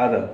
آداب۔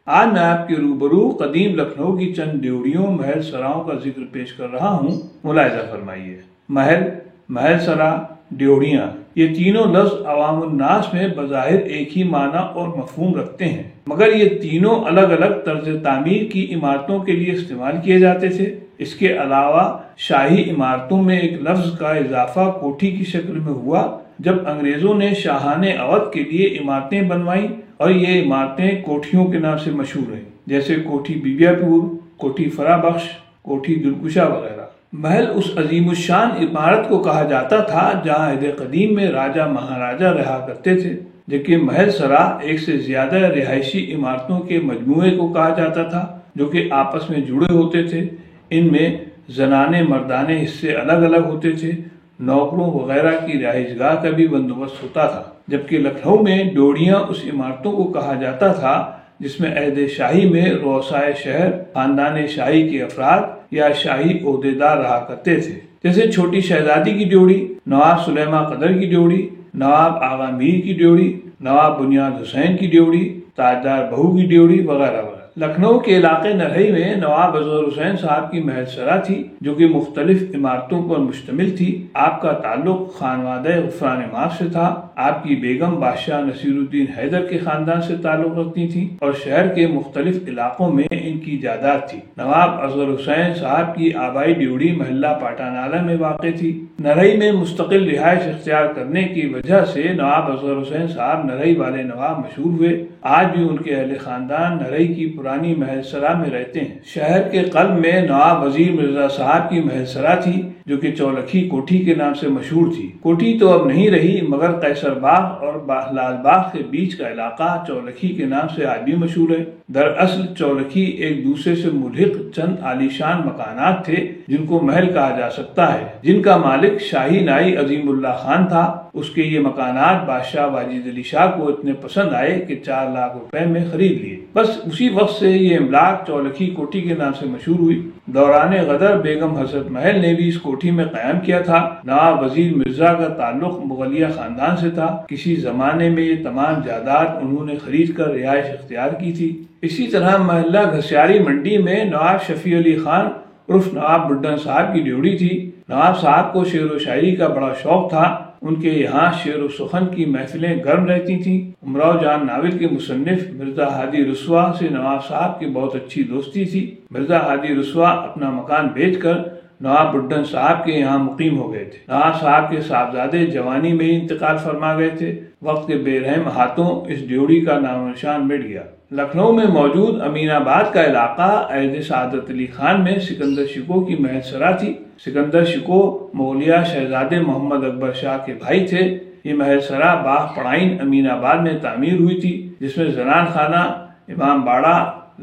آج میں آپ کے روبرو قدیم لکھنؤ کی چند ڈیوڑیوں محل سراؤں کا ذکر پیش کر رہا ہوں، ملاحظہ فرمائیے۔ محل سرا، ڈیوڑیاں، یہ تینوں لفظ عوام الناس میں بظاہر ایک ہی معنی اور مفہوم رکھتے ہیں، مگر یہ تینوں الگ الگ طرز تعمیر کی عمارتوں کے لیے استعمال کیے جاتے تھے۔ اس کے علاوہ شاہی عمارتوں میں ایک لفظ کا اضافہ کوٹھی کی شکل میں ہوا جب انگریزوں نے شاہان اودھ کے لیے عمارتیں بنوائیں، اور یہ عمارتیں کوٹھیوں کے نام سے مشہور ہیں، جیسے کوٹھی بیبیا پور، کوٹھی فرا بخش، کوٹھی دلکشا وغیرہ۔ محل اس عظیم الشان عمارت کو کہا جاتا تھا جہاں عہد قدیم میں راجہ مہاراجہ رہا کرتے تھے، جبکہ محل سرا ایک سے زیادہ رہائشی عمارتوں کے مجموعے کو کہا جاتا تھا جو کہ آپس میں جڑے ہوتے تھے۔ ان میں زنانے مردانے حصے الگ الگ ہوتے تھے، نوکروں وغیرہ کی رہائش گاہ کا بھی بندوبست ہوتا تھا، جبکہ لکھنؤ میں ڈیوڑیاں اس عمارتوں کو کہا جاتا تھا جس میں عہد شاہی میں رؤسائے شہر، خاندان شاہی کے افراد یا شاہی عہدیدار رہا کرتے تھے، جیسے چھوٹی شہزادی کی ڈیوڑی، نواب سلیماں قدر کی ڈیوڑی، نواب آغا میر کی ڈیوڑی، نواب بنیاد حسین کی ڈیوڑی، تاجدار بہو کی ڈیوڑی وغیرہ وغیرہ۔ لکھنؤ کے علاقے نرہئی میں نواب اصغر حسین صاحب کی محل سرا تھی جو کہ مختلف عمارتوں پر مشتمل تھی۔ آپ کا تعلق خانوادہ غفران ماف سے تھا۔ آپ کی بیگم بادشاہ نصیر الدین حیدر کے خاندان سے تعلق رکھتی تھی اور شہر کے مختلف علاقوں میں ان کی جائیداد تھی۔ نواب اصغر حسین صاحب کی آبائی ڈیوڑی محلہ پاٹانالہ میں واقع تھی۔ نرہئی میں مستقل رہائش اختیار کرنے کی وجہ سے نواب اصغر حسین صاحب نرہئی والے نواب مشہور ہوئے۔ آج بھی ان کے اہل خاندان نرہئی کی پرانی محل سرا میں رہتے ہیں۔ شہر کے قلب میں نواب وزیر مرزا صاحب کی محل سرا تھی جو کہ چولکھی کوٹھی کے نام سے مشہور تھی۔ کوٹھی تو اب نہیں رہی، مگر قیصر باغ اور لال باغ کے بیچ کا علاقہ چولکھی کے نام سے آج بھی مشہور ہے۔ دراصل چولکھی ایک دوسرے سے ملحق چند عالیشان مکانات تھے جن کو محل کہا جا سکتا ہے، جن کا مالک شاہی نائی عظیم اللہ خان تھا۔ اس کے یہ مکانات بادشاہ واجد علی شاہ کو اتنے پسند آئے کہ 4 لاکھ روپے میں خرید لیے۔ بس اسی وقت سے یہ املاک چولکھی کوٹھی کے نام سے مشہور ہوئی۔ دوران غدر بیگم حضرت محل نے بھی اس کوٹھی میں قیام کیا تھا۔ نواب وزیر مرزا کا تعلق مغلیہ خاندان سے تھا۔ کسی زمانے میں یہ تمام جائیداد انہوں نے خرید کر رہائش اختیار کی تھی۔ اسی طرح محلہ گھسیاری منڈی میں نواب شفیع علی خان عرف نواب بڈن صاحب کی ڈیوڑی تھی۔ نواب صاحب کو شعر و شاعری کا بڑا شوق تھا۔ ان کے یہاں شعر و سخن کی محفلیں گرم رہتی تھیں۔ امراؤ جان ناول کے مصنف مرزا ہادی رسوا سے نواب صاحب کی بہت اچھی دوستی تھی۔ مرزا ہادی رسوا اپنا مکان بیچ کر نواب بڈن صاحب کے یہاں مقیم ہو گئے تھے۔ نواب صاحب کے صاحبزادے جوانی میں ہی انتقال فرما گئے تھے۔ وقت کے بے رحم ہاتھوں اس ڈیوڑی کا نام و نشان مٹ گیا۔ لکھنؤ میں موجود امین آباد کا علاقہ عہد سعادت علی خان میں سکندر شکوہ کی محل سرا تھی۔ سکندر شکوہ مغلیہ شہزادے محمد اکبر شاہ کے بھائی تھے۔ یہ محل سرا باغ پڑائن امین آباد میں تعمیر ہوئی تھی، جس میں زنان خانہ، امام باڑہ،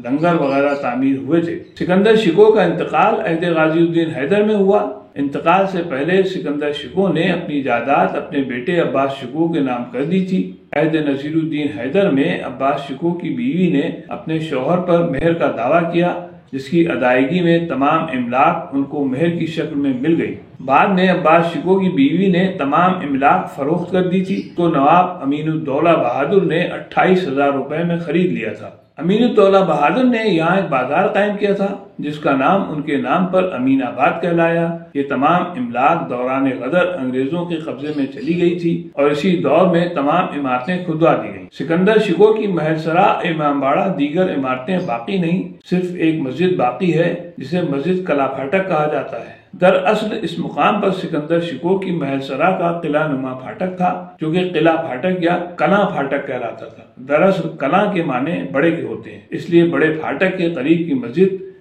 لنگر وغیرہ تعمیر ہوئے تھے۔ سکندر شکوہ کا انتقال عہد غازی الدین حیدر میں ہوا۔ انتقال سے پہلے سکندر شکوہ نے اپنی جائیداد اپنے بیٹے عباس شکوہ کے نام کر دی تھی۔ عہد نصیر الدین حیدر میں عباس شکوہ کی بیوی نے اپنے شوہر پر مہر کا دعویٰ کیا، جس کی ادائیگی میں تمام املاک ان کو مہر کی شکل میں مل گئی۔ بعد میں عباس شکوہ کی بیوی نے تمام املاک فروخت کر دی تھی تو نواب امین الدولہ بہادر نے 28,000 روپے میں خرید لیا تھا۔ امین الدولہ بہادر نے یہاں ایک بازار قائم کیا تھا جس کا نام ان کے نام پر امین آباد کہلایا۔ یہ تمام املاک دوران غدر انگریزوں کے قبضے میں چلی گئی تھی اور اسی دور میں تمام عمارتیں کھدوا دی گئیں۔ سکندر شکوہ کی محل سرا، امام باڑہ، دیگر عمارتیں باقی نہیں، صرف ایک مسجد باقی ہے جسے مسجد قلعہ پھاٹک کہا جاتا ہے۔ دراصل اس مقام پر سکندر شکوہ کی محل سرا کا قلعہ نما پھاٹک تھا جو کہ قلعہ پھاٹک یا کلاں پھاٹک کہلاتا تھا۔ دراصل کلاں کے معنی بڑے کے ہوتے ہیں، اس لیے بڑے پھاٹک کے قریب کی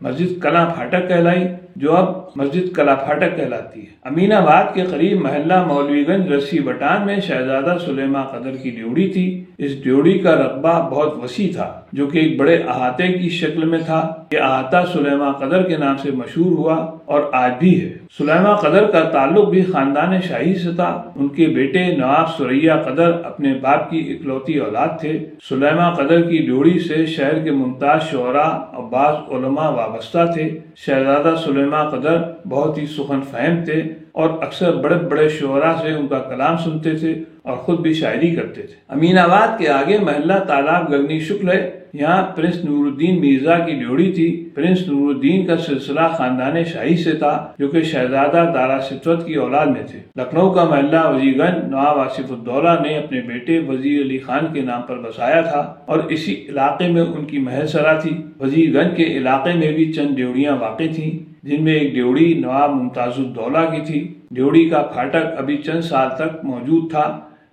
مسجد کلاں پھاٹک کہلائی، جو اب مسجد قلعہ پھاٹک کہلاتی ہے۔ امین آباد کے قریب محلہ مولوی گنج رسی بٹان میں شہزادہ سلیماں قدر کی ڈیوڑی تھی۔ اس ڈیوڑی کا رقبہ بہت وسیع تھا جو کہ ایک بڑے احاطے کی شکل میں تھا۔ یہ احاطہ سلیماں قدر کے نام سے مشہور ہوا اور آج بھی ہے۔ سلیماں قدر کا تعلق بھی خاندان شاہی سے تھا۔ ان کے بیٹے نواب ثریا قدر اپنے باپ کی اکلوتی اولاد تھے۔ سلیماں قدر کی ڈیوڑی سے شہر کے ممتاز شعراء اور بعض علماء وابستہ تھے۔ شہزادہ سلیماں قدر بہت ہی سخن فہم تھے اور اکثر بڑے بڑے شعراء سے ان کا کلام سنتے تھے اور خود بھی شاعری کرتے تھے۔ امین آباد کے آگے محلہ تالاب گگنی شکل ہے، یہاں پرنس نور الدین مرزا کی ڈیوڑی تھی۔ پرنس نور الدین کا سلسلہ خاندان شاہی سے تھا، جو کہ شہزادہ دارا ستوت کی اولاد میں تھے۔ لکھنؤ کا محلہ وزیر گنج نواب آصف الدولہ نے اپنے بیٹے وزیر علی خان کے نام پر بسایا تھا اور اسی علاقے میں ان کی محل سرا تھی۔ وزیر گنج کے علاقے میں بھی چند ڈیوڑیاں واقع تھیں، جن میں ایک ڈیوڑی نواب ممتاز الدولہ کی تھی۔ ڈیوڑی کا پھاٹک ابھی چند سال تک موجود تھا،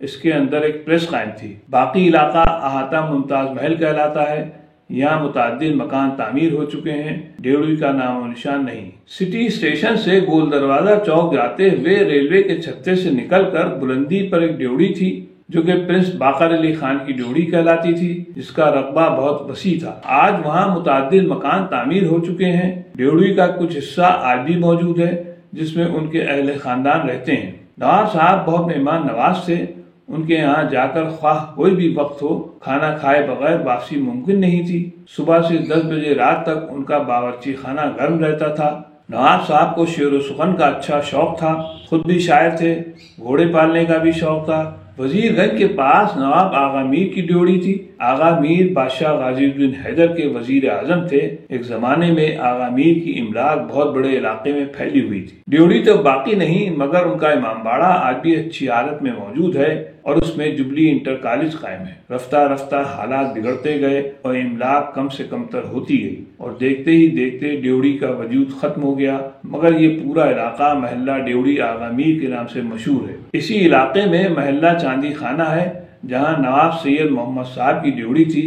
اس کے اندر ایک پریس قائم تھی۔ باقی علاقہ احاطہ ممتاز محل کہلاتا ہے، یہاں متعدد مکان تعمیر ہو چکے ہیں، ڈیوڑی کا نام و نشان نہیں۔ سٹی اسٹیشن سے گول دروازہ چوک جاتے ہوئے ریلوے کے چھتے سے نکل کر بلندی پر ایک ڈیوڑی تھی، جو کہ پرنس باقر علی خان کی ڈیوڑی کہلاتی تھی، جس کا رقبہ بہت وسیع تھا۔ آج وہاں متعدد مکان تعمیر ہو چکے ہیں۔ ڈیوڑی کا کچھ حصہ آج بھی موجود ہے، جس میں ان کے اہل خاندان رہتے ہیں۔ نواب صاحب بہت مہمان نواز تھے، ان کے یہاں جا کر خواہ کوئی بھی وقت ہو کھانا کھائے بغیر واپسی ممکن نہیں تھی۔ صبح سے 10 بجے رات تک ان کا باورچی خانہ گرم رہتا تھا۔ نواب صاحب کو شعر و سخن کا اچھا شوق تھا، خود بھی شاعر تھے، گھوڑے پالنے کا بھی شوق تھا۔ وزیر گنج کے پاس نواب آغا میر کی ڈیوڑی تھی۔ آغا میر بادشاہ غازی الدین حیدر کے وزیر اعظم تھے۔ ایک زمانے میں آغا میر کی املاک بہت بڑے علاقے میں پھیلی ہوئی تھی۔ ڈیوڑی تو باقی نہیں، مگر ان کا امام باڑہ آج بھی اچھی حالت میں موجود ہے اور اس میں جبلی انٹر کالج قائم ہے۔ رفتہ رفتہ حالات بگڑتے گئے اور املاک کم سے کم تر ہوتی گئی اور دیکھتے ہی دیکھتے ڈیوڑی کا وجود ختم ہو گیا، مگر یہ پورا علاقہ محلہ ڈیوڑی آغا میر کے نام سے مشہور ہے۔ اسی علاقے میں محلہ چاندی خانہ ہے، جہاں نواب سید محمد صاحب کی ڈیوڑی تھی۔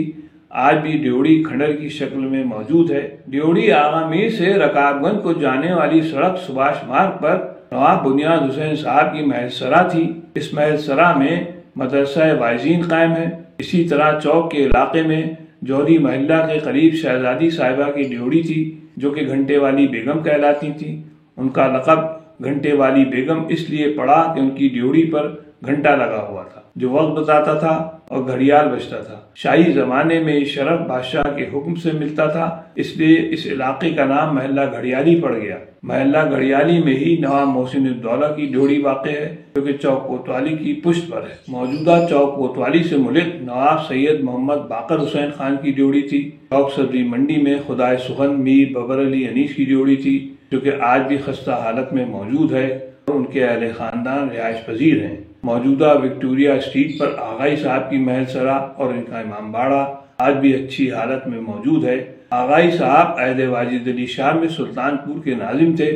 آج بھی ڈیوڑی کھنڈر کی شکل میں موجود ہے۔ ڈیوڑی آغا میر سے رکابگنج کو جانے والی سڑک سبھاش مارگ پر نواب بنیاد حسین صاحب کی محل سرا تھی۔ اس محل سرا میں مدرسہ واعظین قائم ہے۔ اسی طرح چوک کے علاقے میں جوہری محلہ کے قریب شہزادی صاحبہ کی ڈیوڑی تھی، جو کہ گھنٹے والی بیگم کہلاتی تھی۔ ان کا لقب گھنٹے والی بیگم اس لیے پڑا کہ ان کی ڈیوڑی پر گھنٹا لگا ہوا تھا، جو وقت بتاتا تھا اور گھڑیال بجتا تھا۔ شاہی زمانے میں یہ شرف بادشاہ کے حکم سے ملتا تھا، اس لیے اس علاقے کا نام محلہ گھڑیالی پڑ گیا۔ محلہ گھڑیالی میں ہی نواب محسن الدولہ کی ڈیوڑی واقع ہے، جو کہ چوک کوتوالی کی پشت پر ہے۔ موجودہ چوک کوتوالی سے ملک نواب سید محمد باقر حسین خان کی ڈیوڑی تھی۔ چوک سبزی منڈی میں خدائے سخن میر ببر علی انیس کی ڈیوڑی تھی، جو کہ آج بھی خستہ حالت میں موجود ہے اور ان کے اہل خاندان رہائش پذیر ہیں۔ موجودہ وکٹوریہ اسٹریٹ پر آغائی صاحب کی محل سرا اور ان کا امام باڑہ آج بھی اچھی حالت میں موجود ہے۔ آغائی صاحب عہد واجد علی شاہ میں سلطان پور کے ناظم تھے،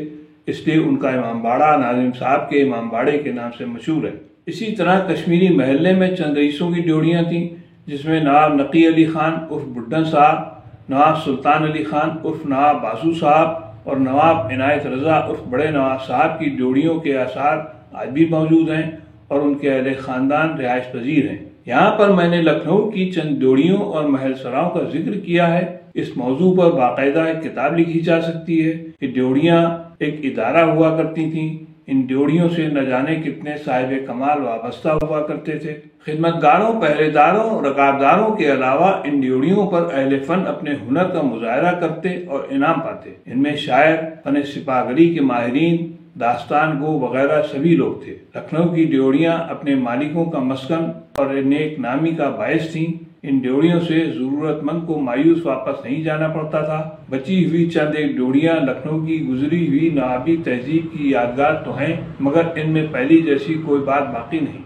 اس لیے ان کا امام باڑہ ناظم صاحب کے امام باڑے کے نام سے مشہور ہے۔ اسی طرح کشمیری محلے میں چند رئیسوں کی ڈیوڑیاں تھیں، جس میں نواب نقی علی خان عرف بڈھن صاحب، نواب سلطان علی خان عرف نواب بازو صاحب اور نواب عنایت رضا عرف بڑے نواب صاحب کی ڈیوڑیوں کے آثار آج بھی موجود ہیں اور ان کے اہل خاندان رہائش پذیر ہیں۔ یہاں پر میں نے لکھنؤ کی چند ڈیوڑیوں اور محل سراؤں کا ذکر کیا ہے۔ اس موضوع پر باقاعدہ ایک کتاب لکھی جا سکتی ہے کہ ڈیوڑیاں ایک ادارہ ہوا کرتی تھیں۔ ان ڈیوڑیوں سے نہ جانے کتنے صاحب کمال وابستہ ہوا کرتے تھے۔ خدمتگاروں، پہرے داروں، رکابداروں کے علاوہ ان ڈیوڑیوں پر اہل فن اپنے ہنر کا مظاہرہ کرتے اور انعام پاتے۔ ان میں شاعر، فن سپاہی کے ماہرین، داستان گو وغیرہ سبھی لوگ تھے۔ لکھنؤ کی ڈیوڑیاں اپنے مالکوں کا مسکن اور نیک نامی کا باعث تھیں۔ ان ڈیوڑیوں سے ضرورت مند کو مایوس واپس نہیں جانا پڑتا تھا۔ بچی ہوئی چند ایک ڈیوڑیاں لکھنؤ کی گزری ہوئی نوابی تہذیب کی یادگار تو ہیں، مگر ان میں پہلی جیسی کوئی بات باقی نہیں۔